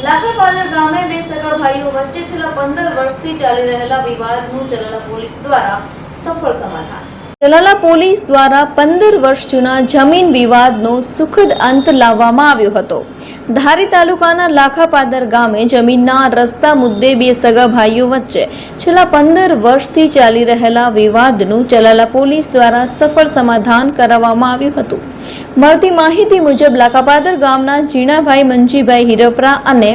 લાખાપાદર ગામે બે સગા ભાઈઓ વચ્ચે છેલ્લા 15 વર્ષથી ચાલી રહેલા વિવાદનું ચલાલા પોલીસ દ્વારા સફળ સમાધાન. ચલાલા પોલીસ દ્વારા 15 વર્ષ જૂના જમીન વિવાદનો સુખદ અંત લાવવામાં આવ્યો હતો. ધારી તાલુકાના લાખાપાદર ગામે જમીનના રસ્તા મુદ્દે બે સગા ભાઈઓ વચ્ચે છેલ્લા 15 વર્ષથી ચાલી રહેલા વિવાદનું ચલાલા પોલીસ દ્વારા સફળ સમાધાન કરાવવામાં આવ્યું હતું. મળતી માહિતી મુજબ લાખાપાદર ગામના જીણાભાઈ મંજીભાઈ હિરપરા અને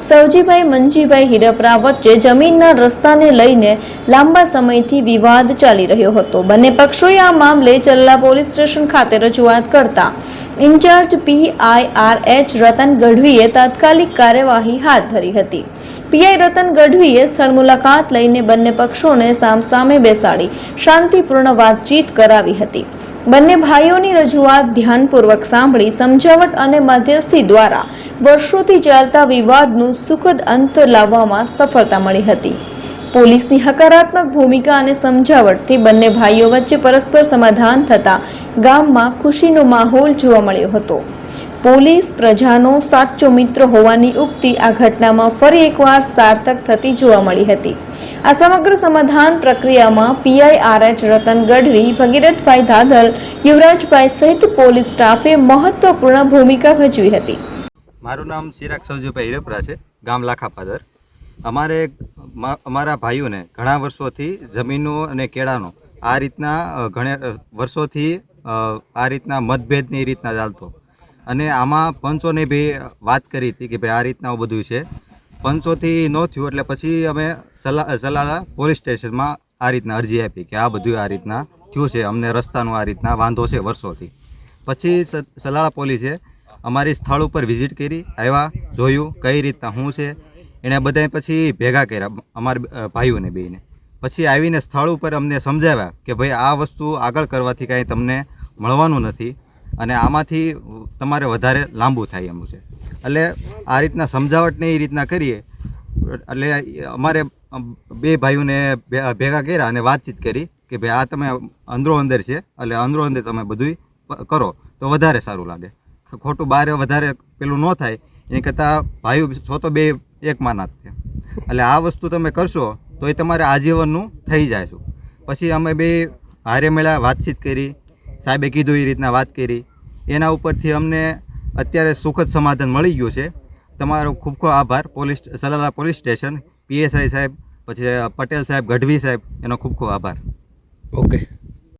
સવજીભાઈ મંજીભાઈ હિરપરા વચ્ચે જમીનના રસ્તાને લઈને લાંબા સમયથી વિવાદ ચાલી રહ્યો હતો. બંને પક્ષોએ આ મામલે ચલાલા પોલીસ સ્ટેશન ખાતે રજૂઆત કરતા ઇન્ચાર્જ PIRH રતન ગઢવીએ તાત્કાલિક કાર્યવાહી હાથ ધરી હતી. પીઆઈ રતન ગઢવીએ સ્થળ મુલાકાત લઈને બંને પક્ષોને સામસામે બેસાડી શાંતિપૂર્ણ વાતચીત કરાવી હતી. બંને ભાઈઓની રજૂઆત ધ્યાનપૂર્વક સાંભળી સમજાવટ અને મધ્યસ્થી દ્વારા વર્ષોથી ચાલતા વિવાદનું સુખદ અંત લાવવામાં સફળતા મળી હતી. પોલીસની હકારાત્મક ભૂમિકા અને સમજાવટથી બંને ભાઈઓ વચ્ચે પરસ્પર સમાધાન થતા ગામમાં ખુશીનો માહોલ જોવા મળ્યો હતો. પોલીસ પ્રજાનો સાચો મિત્ર હોવાની ઉક્તિ આ ઘટનામાં ફરી એકવાર સાર્થક થતી જોવા મળી હતી. આ સમગ્ર સમાધાન પ્રક્રિયામાં PIRH રતન ગઢવી, ભગીરથભાઈ ધાધલ, યુવરાજભાઈ સહિત પોલીસ સ્ટાફે મહત્વપૂર્ણ ભૂમિકા ભજવી હતી. મારું નામ ચિરાગ સવજીભાઈ હિરપરા છે, ગામ લાખાપાદર. અમારા ભાઈઓને ઘણા વર્ષોથી જમીનો અને કેળાનો આ રીતના ઘણા વર્ષોથી આ રીતના મતભેદની રીતના ચાલતો, અને આમાં પંચોને બી વાત કરી હતી કે ભાઈ આ રીતના બધું છે. પંચોથી ન થયું એટલે પછી અમે સલાલા પોલીસ સ્ટેશનમાં આ રીતના અરજી આપી કે આ બધું આ રીતના થયું છે, અમને રસ્તાનો આ રીતના વાંધો છે વર્ષોથી. પછી સલાલા પોલીસે અમારી સ્થળ ઉપર વિઝિટ કરી, આવ્યા, જોયું કઈ રીતના શું છે. એણે બધાએ પછી ભેગા કર્યા અમારા ભાઈઓને બેને. પછી આવીને સ્થળ ઉપર અમને સમજાવ્યા કે ભાઈ આ વસ્તુ આગળ કરવાથી કાંઈ તમને મળવાનું નથી અને આમાંથી તમારે વધારે લાંબુ થાય એમ છે. એટલે આ રીતના સમજાવટને એ રીતના કરીએ એટલે અમારે બે ભાઈઓને ભેગા કર્યા અને વાતચીત કરી કે ભાઈ આ તમે અંદરો અંદર છે, એટલે અંદરો અંદર તમે બધું કરો તો વધારે સારું લાગે. ખોટું બહાર વધારે પેલું ન થાય એની કરતાં ભાઈઓ છો તો બે એક માના છે. એટલે આ વસ્તુ તમે કરશો તો એ તમારે આજીવનનું થઈ જાય છે. પછી અમે બે હારે મળ્યા, વાતચીત કરી, સાહેબે કીધું એ રીતના વાત કરી. એના ઉપરથી અમને અત્યારે સુખદ સમાધાન મળી ગયું છે. તમારો ખૂબ ખૂબ આભાર. સલાલા પોલીસ સ્ટેશન, PSI સાહેબ, પછી પટેલ સાહેબ, ગઢવી સાહેબ, એનો ખૂબ ખૂબ આભાર. ઓકે.